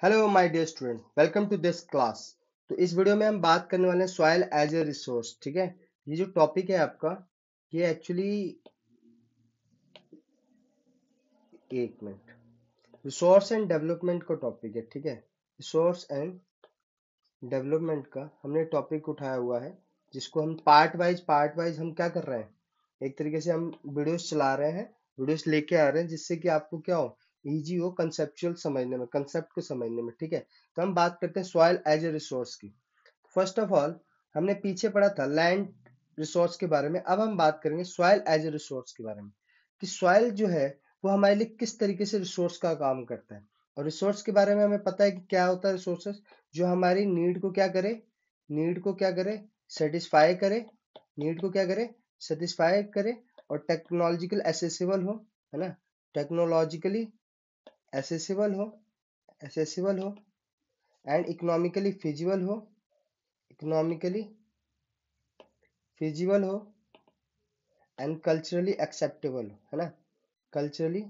Hello my dear student, welcome to this class. तो इस video में हम बात करने वाले हैं सॉइल एज ए रिसोर्स। ठीक है, ये जो टॉपिक है आपका, ये एक्चुअली एक मिनट, रिसोर्स एंड डेवलपमेंट का टॉपिक है। ठीक है, रिसोर्स एंड डेवलपमेंट का हमने टॉपिक उठाया हुआ है, जिसको हम पार्ट वाइज हम क्या कर रहे हैं, एक तरीके से हम वीडियोस चला रहे हैं, वीडियोस लेके आ रहे हैं, जिससे कि आपको क्या हो, इजी हो कंसेप्चुअल समझने में, कंसेप्ट को समझने में। ठीक है, तो हम बात करते हैं सॉइल एज ए रिसोर्स की। फर्स्ट ऑफ ऑल, हमने पीछे पढ़ा था लैंड रिसोर्स के बारे में। अब हम बात करेंगे सॉइल एज ए रिसोर्स के बारे में, कि सॉइल जो है वो हमारे लिए किस तरीके से रिसोर्स का काम करता है। और रिसोर्स के बारे में हमें पता है कि क्या होता है रिसोर्सेस, जो हमारी नीड को क्या करे, नीड को क्या करे, सेटिस्फाई करे, नीड को क्या करे, सेटिस्फाई करे, और टेक्नोलॉजिकल एसेसिबल हो, है ना, टेक्नोलॉजिकली एसेसिबल हो, एसेसिबल हो, एंड इकोनॉमिकली फिजिबल हो, इकोनॉमिकली फिजिबल हो, एंड कल्चरली एक्सेप्टेबल हो, है ना, कल्चरली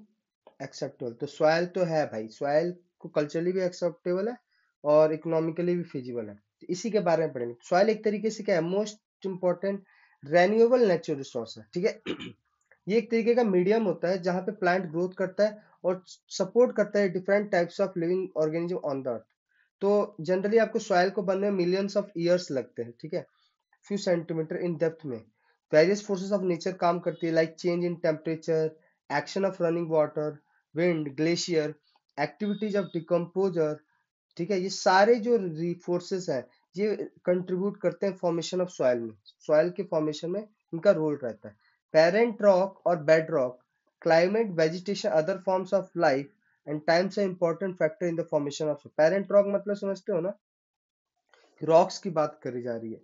एक्सेप्टेबल। तो सॉइल तो है भाई, सॉइल को कल्चरली भी एक्सेप्टेबल है और इकोनॉमिकली भी फिजिबल है। तो इसी के बारे में पढ़ेंगे। सॉइल एक तरीके से क्या है, most important renewable natural resource है। ठीक है, ये एक तरीके का मीडियम होता है जहां पे प्लांट ग्रोथ करता है और सपोर्ट करता है different types of living organism on the earth. तो जनरली आपको सॉइल को बनने में मिलियंस ऑफ ईयर्स लगते हैं। ठीक है, फ्यू सेंटीमीटर इन डेप्थ में वेरियस फोर्सेस ऑफ नेचर काम करती है, like change in temperature, action of running water, wind, glacier, activities of decomposer. ठीक है, ये सारे जो फोर्सेस हैं, ये कंट्रीब्यूट करते हैं फॉर्मेशन ऑफ सॉइल में, सॉइल के फॉर्मेशन में इनका रोल रहता है। पेरेंट रॉक और bedrock, climate, vegetation, other forms of life and times are important factor in the formation of parent rock. मतलब समझते हो ना, रॉक्स की बात करी जा रही है।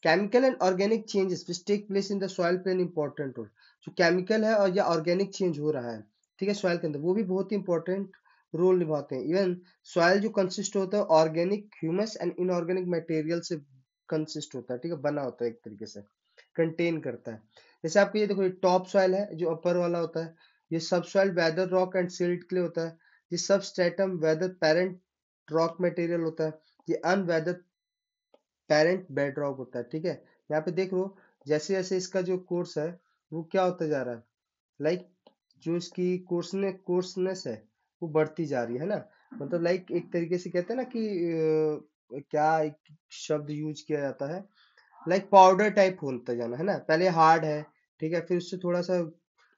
Chemical and organic changes which take place in the soil play an important role. जो केमिकल है और या ऑर्गेनिक चेंज हो रहा है, ठीक है, सॉइल के अंदर, वो भी बहुत ही इंपॉर्टेंट रोल निभाते हैं। इवन सॉइल जो कंसिस्ट होता है organic, humus and inorganic material से कंसिस्ट होता है। ठीक है, बना होता है, एक तरीके से कंटेन करता है। जैसे आपको ये देखो, ये टॉप सॉइल है जो अपर वाला होता है, ये सब soil weather rock and silt के लिए होता है, ये सब stratum weather parent rock material होता है, ये अनवेदर पेरेंट बेड रॉक होता है। ठीक है, यहाँ पे देख लो, जैसे जैसे इसका जो कोर्स है वो क्या होता जा रहा है, लाइक जो इसकी कोर्सनेस है वो बढ़ती जा रही है ना। मतलब लाइक एक तरीके से कहते हैं ना कि क्या एक शब्द यूज किया जाता है, लाइक पाउडर टाइप होता जाना, है ना। पहले हार्ड है, ठीक है, फिर उससे थोड़ा सा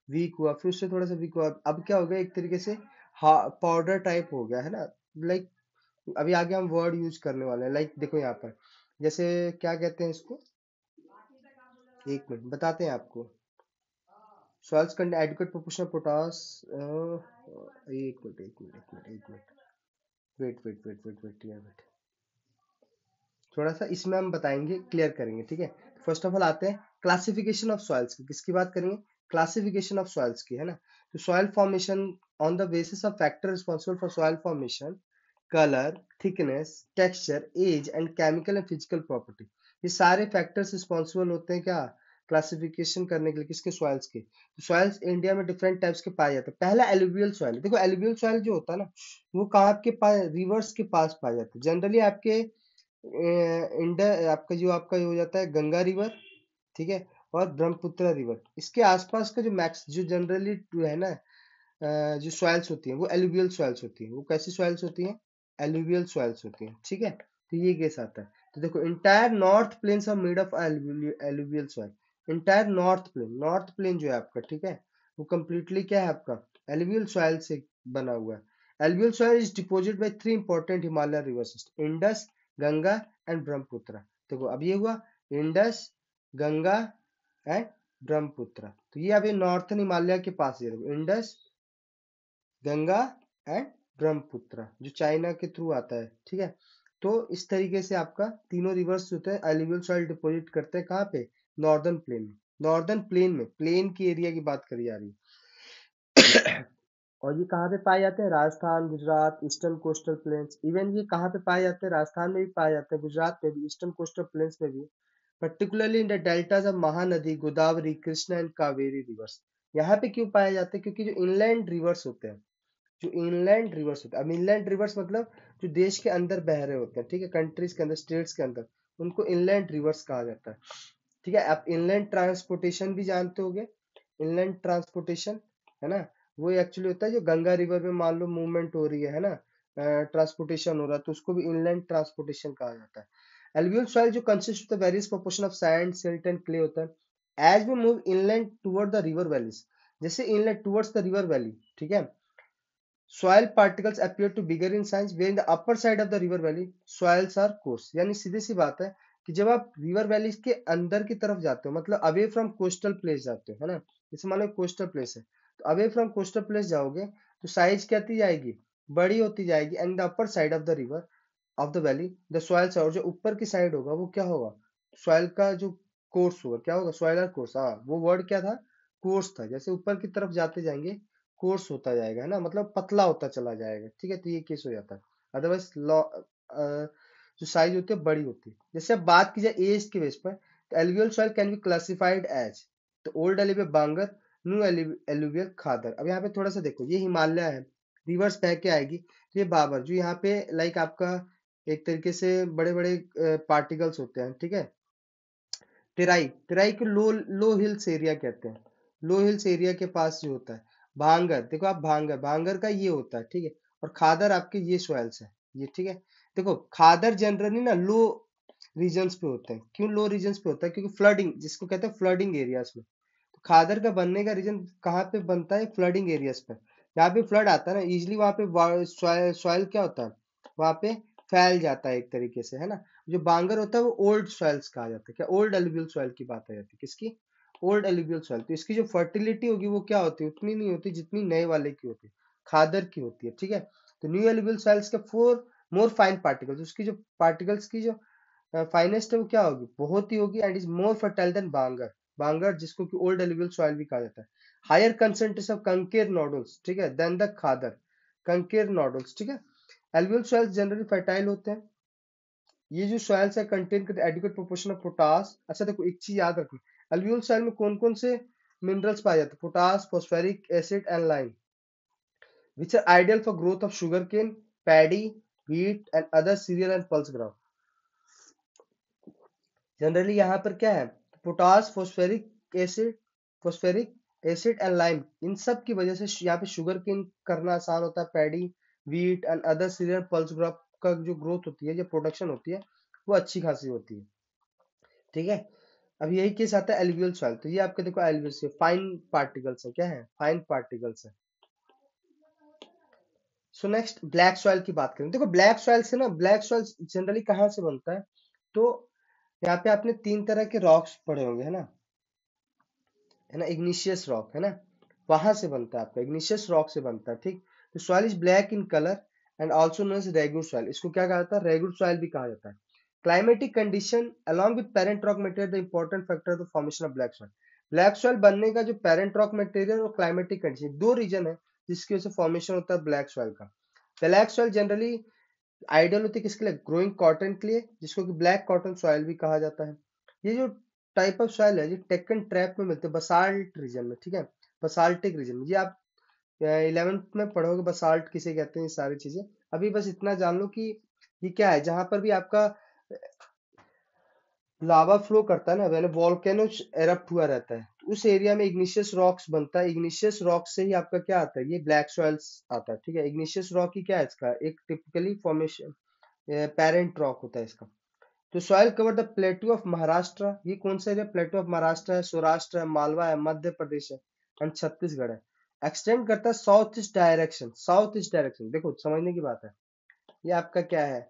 वीक हुआ, फिर उससे थोड़ा सा वीक हुआ, अब क्या हो गया, एक तरीके से पाउडर टाइप हो गया, है ना। लाइक अभी आगे हम वर्ड यूज करने वाले हैं, लाइक देखो यहाँ पर, जैसे क्या कहते हैं इसको, एक मिनट बताते हैं आपको। Soils contain adequate proportion of potash, एक मिनट, वेट यार, वेट, थोड़ा सा इसमें हम बताएंगे, क्लियर करेंगे। ठीक है, फर्स्ट ऑफ ऑल आते हैं क्लासिफिकेशन ऑफ सॉइल्स की। किसकी बात करेंगे, क्लासिफिकेशन ऑफ सॉइल्स की, है ना। तो soil formation on the basis of factor responsible for soil formation, colour, thickness, texture, age and chemical and physical property. ये सारे फैक्टर्स रिस्पॉन्सिबल होते हैं क्या, क्लासिफिकेशन करने के लिए, किसके, सॉइल्स के। तो सॉइल्स इंडिया में डिफरेंट टाइप्स के पाए जाते हैं। पहला एलुवियल सॉइल, देखो एलुवियल सॉइल जो होता है ना, वो कहाँ आपके पास, रिवर्स के पास पाए जाते हैं जनरली। आपके आपका जो आपका ये हो जाता है गंगा रिवर, ठीक है, और ब्रह्मपुत्र रिवर, इसके आसपास का जो मैक्स जो जनरली है ना, जो सॉइल्स होती हैं वो एलुवियल सॉइल्स होती हैं। वो कैसी सॉइल्स होती हैं, एलुवियल सॉइल्स होती हैं। ठीक है, तो ये केस आता है। तो देखो, entire north plains are made of alluvial soil. Entire north plain जो है आपका, ठीक है, वो कंप्लीटली क्या है आपका, एलुवियल सॉइल से बना हुआ है। Alluvial soil is deposit by three important Himalaya river system, Indus, Ganga and Brahmaputra. देखो अब ये हुआ इंडस, गंगा एंड ब्रह्मपुत्र। तो ये अभी नॉर्थन हिमालय के पास है, इंडस, गंगा एंड ब्रह्मपुत्र, जो चाइना के थ्रू आता है। ठीक है, तो इस तरीके से आपका तीनों रिवर्स होते हैं, एलुवियल सॉइल डिपॉजिट करते हैं कहाँ पे, नॉर्दर्न प्लेन में। नॉर्दर्न प्लेन में, प्लेन की एरिया की बात करी जा रही है। और ये कहाँ पे पाए जाते हैं, Rajasthan, Gujarat, eastern coastal planes. Even ये कहाँ पे पाए जाते हैं, राजस्थान में भी पाए जाते हैं, गुजरात में भी, ईस्टर्न कोस्टल प्लेन्स में भी, particularly in the deltas of Mahanadi, Godavari, Krishna and Kaveri reverse. यहाँ पे क्यों पाए जाते हैं, क्योंकि जो इनलैंड रिवर्स होते हैं, जो इनलैंड रिवर्स होता है, अब इनलैंड रिवर्स मतलब जो देश के अंदर बह रहे होते हैं, ठीक है, कंट्रीज के अंदर, स्टेट्स के अंदर, उनको इनलैंड रिवर्स कहा जाता है। ठीक है, आप इनलैंड ट्रांसपोर्टेशन भी जानते होगे, इनलैंड ट्रांसपोर्टेशन, है ना, वो एक्चुअली होता है जो गंगा रिवर में मान लो मूवमेंट हो रही है ना, ट्रांसपोर्टेशन हो रहा है, तो उसको भी इनलैंड ट्रांसपोर्टेशन कहा जाता है। एलुवियल सॉइल जो consist of the various proportion of sand, silt and clay होता है। As we move inland toward the river valleys, जैसे inland towards the river valley, ठीक है, soil particles appear to bigger in size where in the upper side of the river valley soils are coarse। यानी सीधी सी बात है कि जब आप river valley के अंदर की तरफ जाते हो, मतलब अवे फ्रॉम कोस्टल प्लेस जाते हो, है ना, जैसे मान लो कोस्टल प्लेस है, तो अवे फ्रॉम कोस्टल प्लेस जाओगे तो साइज क्या आती जाएगी, बड़ी होती जाएगी, and the upper side of the river of the valley the soils, और जो ऊपर की साइड होगा वो क्या होगा, सॉइल का जो कोर्स होगा, क्या होगा, सॉइल और कोर्स, हाँ वो वर्ड क्या था, कोर्स था, जैसे ऊपर की तरफ जाते जाएंगे कोर्स होता जाएगा, है ना, मतलब पतला होता चला जाएगा, ठीक है, तो ये केस हो जाता है। अदरवाइज जो साइज होती है बड़ी होती है। जैसे अब बात की जाए एज के बेस पर, तो alluvial soil can be classified as, तो old alluvial bhangar, new alluvial khadar. अब यहाँ पे थोड़ा सा देखो, ये हिमालय है, रिवर्स बह के आएगी, तो ये बाबर जो यहाँ पे लाइक आपका एक तरीके से बड़े बड़े पार्टिकल्स होते हैं, ठीक है, तेराई, तेराई को लो लो हिल्स एरिया कहते हैं, लो हिल्स एरिया के पास जो होता है। भांगर, देखो आप भांगर, भांगर का ये होता है, ठीक है, और खादर आपके ये सॉइल्स है, ये, ठीक है। देखो खादर जनरली ना लो रीजन्स पे होते हैं, क्यों लो रीजन्स पे होता है, क्योंकि फ्लडिंग, जिसको कहते हैं फ्लडिंग एरियाज में, तो खादर का बनने का रीजन कहाँ पे बनता है, फ्लडिंग एरियाज पे, जहाँ पे फ्लड आता है ना, इजिली वहां पे सॉइल क्या होता है, वहां पे फैल जाता है एक तरीके से, है ना। जो बांगर होता है वो ओल्ड सॉइल्स कहा जाता है, क्या ओल्ड एलुवियल सॉइल की बात आ जाती है, किसकी, ओल्ड एलुवियल सॉइल, तो इसकी जो फर्टिलिटी होगी वो क्या होती है, उतनी नहीं होती जितनी नए वाले की होती है, खादर की होती है, ठीक है। तो न्यू एलुवियल सॉइल्स के फोर मोर फाइन पार्टिकल्स, उसकी जो पार्टिकल्स की जो फाइनेस्ट है वो क्या होगी, बहुत ही होगी, and is more fertile than bhangar, bhangar जिसको कि ओल्ड एलुवियल सॉइल भी कहा जाता है। Higher concentration of kankar nodules, ठीक है, then the khadar, kankar nodules, ठीक है। एलुवियल सॉइल्स जनरली फर्टाइल होते हैं, ये जो सॉइल्स है कंटेन करते एडिक्वेट प्रोपोर्शन ऑफ पोटास। अच्छा देखो एक चीज याद रखना, एलुवियल सॉइल में कौन कौन से मिनरल्स पाए जाते हैं, potash, phosphoric acid and lime, which are ideal for growth of sugarcane, paddy, wheat and other cereal and pulse ground। Generally यहाँ पर क्या है, potash, acid phosphoric acid and lime, इन सब की वजह से यहाँ पे शुगर केन करना आसान होता है, paddy, wheat and other serial pulse crop का जो ग्रोथ होती है, जो प्रोडक्शन होती है, वो अच्छी खासी होती है, ठीक है। अब यही केस आता है एल्यूवियल सॉइल, तो ये आपके देखो एल्यूवियल से फाइन पार्टिकल्स है, क्या है, फाइन पार्टिकल्स है। सो नेक्स्ट ब्लैक सॉइल की बात करें, देखो ब्लैक सॉइल से ना, ब्लैक सॉइल जनरली कहाँ से बनता है, तो यहाँ पे आपने तीन तरह के रॉक्स पढ़े होंगे, है ना, इग्निशियस रॉक, है ना, वहां से बनता है आपका, इग्निशियस रॉक से बनता है, ठीक। तो soil is black in colour and also known as regular soil, इसको क्या कहा जाता है, रेगुलर सॉइल भी कहा जाता है। Climatic condition along with parent rock material the important factor of the formation of black soil। Black soil बनने का जो पेरेंट रॉक मटेरियल और क्लाइमेटिक कंडीशन, दो रीजन है जिसकी वजह से फॉर्मेशन होता है ब्लैक सॉइल का। ब्लैक सॉइल जनरली आइडियल होती है किसके लिए, ग्रोइंग कॉटन के लिए, जिसको कि ब्लैक कॉटन सॉइल भी कहा जाता है। ये जो टाइप ऑफ सॉइल है, ये टेक्कन ट्रैप में मिलते हैं, बसाल्ट रीजन में, ठीक है, बसाल्टिक रीजन में, ये आप 11th में पढ़ोगे बसाल्ट किसे कहते हैं, ये सारी चीजें। अभी बस इतना जान लो कि ये क्या है, जहां पर भी आपका लावा फ्लो करता है ना, मैंने वॉल्केनो एरप्ट हुआ रहता है, तो उस एरिया में इग्निशियस रॉक्स बनता है, इग्निशियस रॉक से ही आपका क्या आता है, ये ब्लैक सॉइल्स आता है, ठीक है। इग्निशियस रॉक ही क्या है, इसका एक टिपिकली फॉर्मेशन पेरेंट रॉक होता है इसका। तो soil cover the प्लेटू of Maharashtra, ये कौन सा एरिया, प्लेटू ऑफ महाराष्ट्र है, सौराष्ट्र है, मालवा है, मध्य प्रदेश है एंड छत्तीसगढ़ है। एक्सटेंड करता है south east direction, south east direction, देखो समझने की बात है, ये आपका क्या है,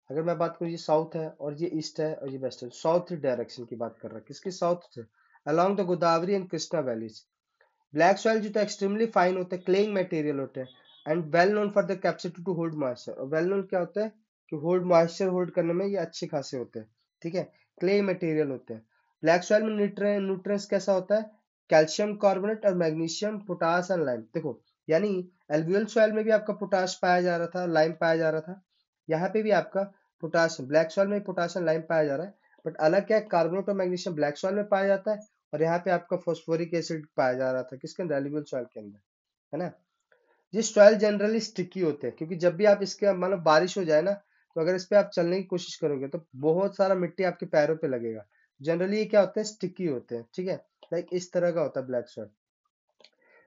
अगर मैं बात करूँ ये साउथ है और ये ईस्ट है और ये वेस्ट है, साउथ डायरेक्शन की बात कर रहा है, किसकी, साउथ से, along the Godavari and Krishna valleys. Black soil जो तो एक्सट्रीमली फाइन होते हैं, क्लेइंग मटेरियल होते हैं and well known for the capacity to hold moisture, और वेल नोन क्या होता है कि होल्ड मॉइस्चर होल्ड करने में ये अच्छे खासे होते हैं, ठीक है, क्ले मटेरियल होते हैं। ब्लैक सॉइल में न्यूट्रिएंट्स कैसा होता है, कैल्शियम कार्बोनेट और मैग्नीशियम, पोटास एंड लाइम, देखो यानी एल्वियल सॉइल में भी आपका पोटास पाया जा रहा था, लाइम पाया जा रहा था, यहाँ पे भी आपका पोटासियम, ब्लैक सॉइल में पोटासियम लाइम पाया जा रहा है, बट अलग क्या है, कार्बोनेट और मैग्नीशियम ब्लैक सॉइल में पाया जाता है, और यहाँ पे आपका फॉस्फोरिक एसिड पाया जा रहा था किसके अंदर, एल्युवियल सॉइल के अंदर, है ना। ये सॉइल जनरली स्टिकी होते हैं, क्योंकि जब भी आप इसके मतलब बारिश हो जाए ना, तो अगर इस पे आप चलने की कोशिश करोगे तो बहुत सारा मिट्टी आपके पैरों पे लगेगा। जनरली ये क्या होते हैं, स्टिकी होते हैं, ठीक है। लाइक इस तरह का होता है black soil.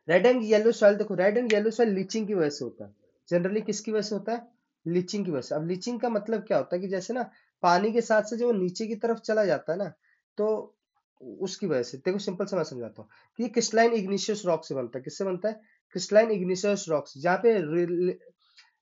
Red and yellow soil, देखो red and yellow soil leaching की वजह से होता है। जनरली किसकी वजह से होता है, लीचिंग की वजह से। अब लीचिंग का मतलब क्या होता है कि जैसे ना पानी के साथ से जो वो नीचे की तरफ चला जाता है ना, तो उसकी वजह से। देखो सिंपल से मैं समझाता हूँ कि क्रिस्टलाइन इग्निशियस रॉक से बनता है। किससे बनता है, क्रिस्टलाइन इग्निशियस रॉक से। जहाँ पे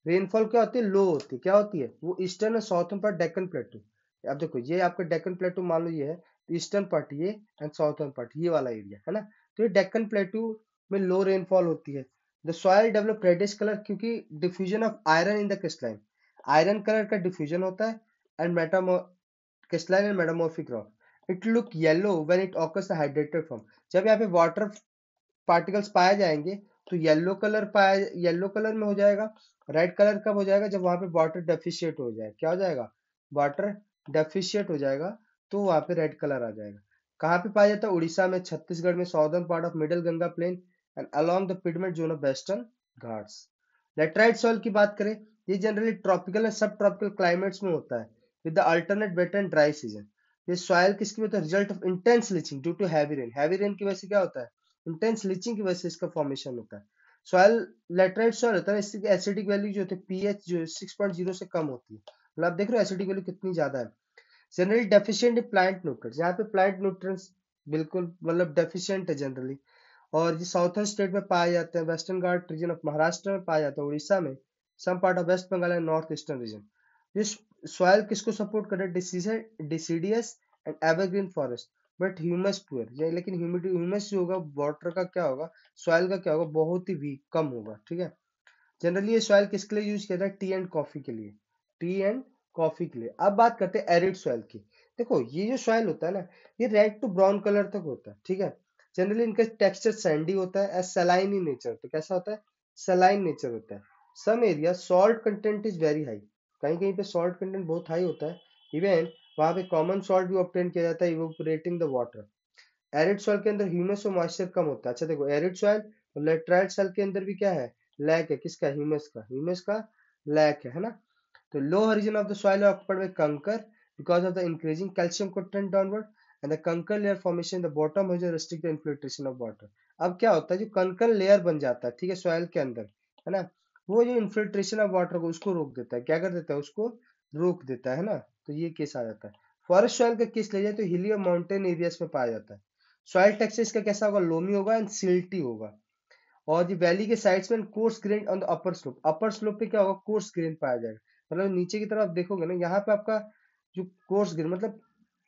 रेनफॉल क्या होती है, लो होती है। क्या होती है वो, ईस्टर्न और साउथर्न पार्ट, डेक्कन प्लेटू। अब देखो ये आपका डेक्कन प्लेटू मान लो ये है, तो ईस्टर्न पार्ट ये एंड साउथर्न पार्ट ये वाला एरिया है ना। तो ये डेक्कन प्लेटू में लो रेनफॉल होती है। The soil develop reddish colour, क्योंकि diffusion of iron in the crystalline, iron colour का डिफ्यूजन होता है। And metamo crystalline and metamorphic rock, it look yellow when it occurs the hydrated form. जब यहाँ पे वाटर पार्टिकल्स पाए जाएंगे तो येलो कलर में हो जाएगा। रेड कलर कब हो जाएगा, जब वहां पे वाटर डेफिशिएट हो जाए। क्या हो जाएगा, वाटर डेफिशिएट हो जाएगा, तो वहां पे रेड कलर आ जाएगा। कहाँ पे पाया जाता है, उड़ीसा में, छत्तीसगढ़ में, southern part of middle Ganga plain and along the piedmont zone of western Ghats. Laterite soil की बात करें, ये generally tropical and sub tropical climates में होता है with the alternate wet and dry season. ये सॉइल किसकी वजह, result of intense leaching due to heavy rain. Heavy rain की वजह से क्या होता है, इंटेंस लीचिंग की वजह से इसका फॉर्मेशन होता है। सॉइल लेटराइट सॉइल होता है, इसकी एसिडिक वैल्यू जो होती है, पीएच जो 6.0 से कम होती है। मतलब आप देख रहे हो एसिडिक वैल्यू कितनी ज्यादा है। Generally deficient in plant nutrients, यहाँ पे प्लांट न्यूट्रिएंट्स बिल्कुल मतलब डेफिशिएंट है जनरली। और ये साउथर्न स्टेट में पाए जाते हैं, western Ghat region of Maharashtra में पाया जाता है, उड़ीसा में, some part of west Bengal and north eastern region. This soil किसको सपोर्ट कर रहा है, deciduous and evergreen forest, but humus poor. लेकिन ह्यूमिडिटी, ह्यूमस जो होगा वाटर का क्या होगा, सॉइल का क्या होगा, बहुत ही वीक, कम होगा, ठीक है। जनरली ये सॉइल किसके लिए यूज किया जाता है, टी एंड कॉफी के लिए, टी एंड कॉफी के लिए। अब बात करते हैं एरिड सॉइल की। देखो ये जो सॉइल होता है ना, ये रेड टू ब्राउन कलर तक होता है, ठीक है। जनरली इनका टेक्सचर सैंडी होता है, एज सलाइन इन नेचर। तो कैसा होता है, सलाइन नेचर होता है। Some area salt content is very high, कहीं कहीं पे सॉल्ट कंटेंट बहुत हाई होता है। इवन वहां पे कॉमन सॉल्ट भी ऑब्टेन किया जाता है evaporating the water. Arid soil के अंदर ह्यूमस और मॉइस्चर कम होता है। अच्छा देखो एरिड सॉइल और लेटराइट सॉइल के अंदर भी क्या है, लैक है। किसका, ह्यूमस का लैक है ना। तो lower region of the soil are occupied by conker because of the increasing calcium content downward, and the conker layer formation in the bottom has restrict the infiltration of water। अब क्या होता है, जो कंकर layer बन जाता है, ठीक है, सॉइल के अंदर, है ना, वो जो इन्फिल्ट्रेशन ऑफ वाटर को उसको रोक देता है। क्या कर देता है, उसको रोक देता है ना। तो ये केस आ जाता है। फॉरेस्ट सॉइल का केस ले जाए तो हिली और माउंटेन एरियाज में पाया जाता है। सॉइल टेक्सचर इसका कैसा होगा, लोमी होगा एंड सिल्टी होगा। और ये वैली के साइड्स में coarse grain on the upper slope, upper slope पे क्या होगा, कोर्स ग्रेन पाया जाएगा। मतलब नीचे की तरफ आप देखोगे ना, यहाँ पे आपका जो कोर्स ग्रेन मतलब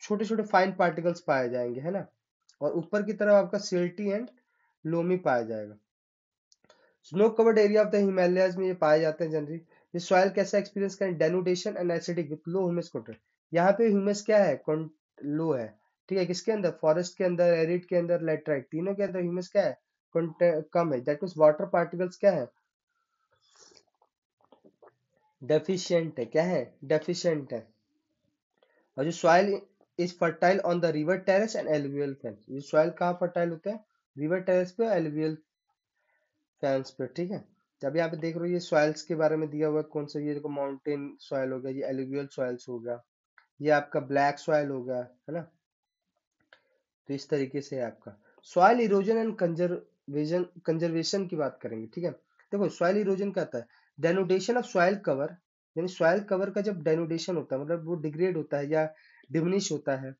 छोटे छोटे फाइन पार्टिकल्स पाए जाएंगे, है ना। और ऊपर की तरफ आपका सिल्टी एंड लोमी पाया जाएगा। Snow covered area of the Himalayas में ये पाए जाते हैं जनरली। ये सॉइल कैसा एक्सपीरियंस करें, denudation and acidic with low humus content. यहाँ पे ह्यूमस क्या है, लो है, ठीक है। किसके अंदर, फॉरेस्ट के अंदर, एरिड के अंदर, लेटराइट, तीनों के अंदर ह्यूमस क्या है, कम है। दैट मीन्स वाटर पार्टिकल्स क्या है, डेफिशिएंट है। क्या है, डेफिशिएंट है। और जो soil is fertile on the river terrace and alluvial fans, ये सॉइल कहाँ फर्टाइल होते हैं, रिवर टेरेस पे, एलुवियल फैंस पे, ठीक है। जब यहाँ पे देख रहे हो ये सॉइल्स के बारे में दिया हुआ है, कौन सा, ये देखो माउंटेन सॉइल हो गया, ये एलुवियल सॉइल्स हो गया, ये आपका ब्लैक सॉइल हो गया, है ना। तो इस तरीके से है आपका सॉइल इरोजन एंड कंजर्वेशन की बात करेंगे, ठीक है। देखो सॉइल इरोजन क्या होता है, डेनुडेशन ऑफ सॉइल कवर, यानी सॉइल कवर का जब डेनुडेशन होता है, मतलब वो डिग्रेड होता है या डिमिनिश होता है,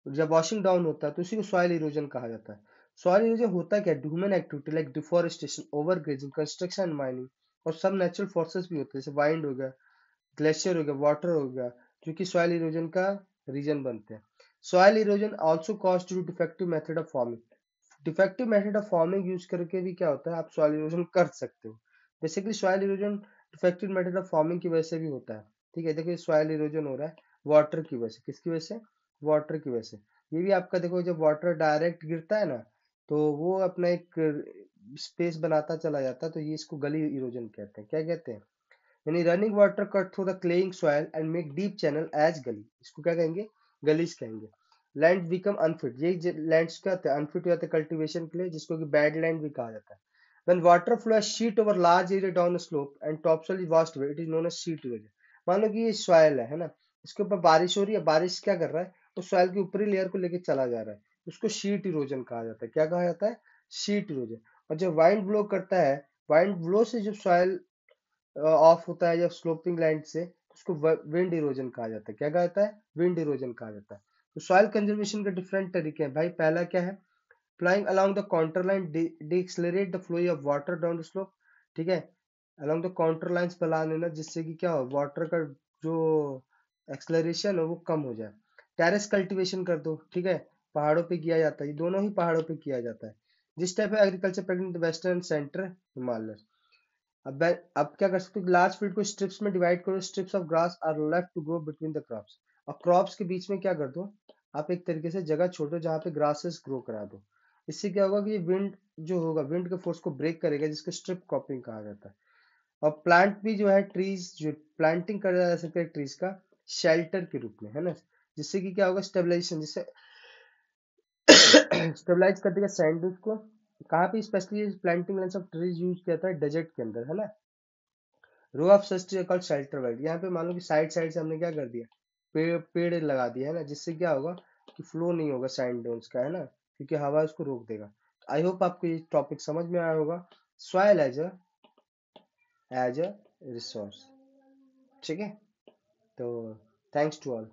जब वॉशिंग डाउन होता है, तो उसी को सॉइल इरोजन कहा जाता है। सॉइल इरोजन होता क्या है, human activity like deforestation, overgrazing, construction and mining, और सब नेचुरल फोर्सेस भी होते हैं, जैसे वाइंड हो गया, ग्लेशियर हो गया, वाटर हो गया, जो कि सॉइल इरोजन का रीजन बनते हैं। Soil erosion also cause to defective method of farming, defective method of farming use करके भी क्या होता है, आप सॉइल इरोजन कर सकते हो। Basically soil erosion defective method of farming की वजह से भी होता है, ठीक है। देखो सॉइल इरोजन हो रहा है वाटर की वजह से, किसकी वजह से, वाटर की वजह से। ये भी आपका देखो, जब वाटर डायरेक्ट गिरता है ना, तो वो अपना एक स्पेस बनाता चला जाता है, तो ये इसको गली इरोजन कहते हैं। क्या कहते हैं, यानी running water cut through the claying soil and make deep channel as gully, इसको क्या कहेंगे, गलीज कहेंगे। लैंड बिकम अनफिट, ये लैंड्स क्या होते हैं, अनफिट हो जाते हैं कल्टीवेशन के लिए, जिसको कि बैड लैंड भी कहा जाता है। When water flow a sheet over large area down a slope and topsoil is washed away, it is known as sheet erosion. मान लो कि ये सॉइल है ना, इसके ऊपर बारिश हो रही है, बारिश क्या कर रहा है, वो सॉइल की ऊपरी लेयर को लेके चला जा रहा है, उसको शीट इरोजन कहा जाता है। क्या कहा जाता है? Sheet erosion. और जब वाइंड ब्लो करता है, वाइंड ब्लो से जब सॉइल ऑफ होता है या स्लोपिंग लैंड से, उसको विंड इरोजन कहा जाता है। क्या कहा जाता है? विंड इरोजन कहा जाता है। तो सॉइल कंजर्वेशन के डिफरेंट तरीके हैं भाई। पहला क्या है? Flying along the counter line deaccelerate the flow of water down the slope। ठीक है, along the counter lines फैला देना, जिससे कि क्या हो, वाटर का जो एक्सलरेशन है वो कम हो जाए। टेरेस कल्टीवेशन कर दो, ठीक है, पहाड़ों पे किया जाता है, ये दोनों ही पहाड़ों पे किया जाता है। जिस type of agriculture present western centre Himalaya. अब क्या कर सकते हो, लार्ज फील्ड को स्ट्रिप्स में डिवाइड करो, strips of grass are left to grow between the crops. और क्रॉप्स के बीच में क्या कर दो, आप एक तरीके से जगह छोड़ो जहाँ पे ग्रासेस ग्रो करा दो। इससे क्या होगा कि विंड जो होगा, विंड के फोर्स को ब्रेक करेगा, जिसको स्ट्रिप क्रॉपिंग कहा जाता है। और प्लांट भी जो है, ट्रीज जो प्लांटिंग करा जा सकता है ट्रीज का शेल्टर के रूप में, है ना, जिससे कि क्या होगा, स्टेबलाइजेशन, जिससे स्टेबलाइज कर देगा सैंड को। कहाँ पे specially planting lines of trees use किया जाता है? डेजर्ट के अंदर, है ना। Row of such called shelter belt. यहाँ पे मान लो कि साइड साइड से हमने क्या कर दिया, पेड़ पेड़ लगा दिया, है ना, जिससे क्या होगा कि फ्लो नहीं होगा सैंड डोन्स का, है ना, क्योंकि हवा उसको रोक देगा। आई होप आपको ये टॉपिक समझ में आया होगा, सॉइल एज अ रिसोर्स। ठीक है, तो थैंक्स टू ऑल।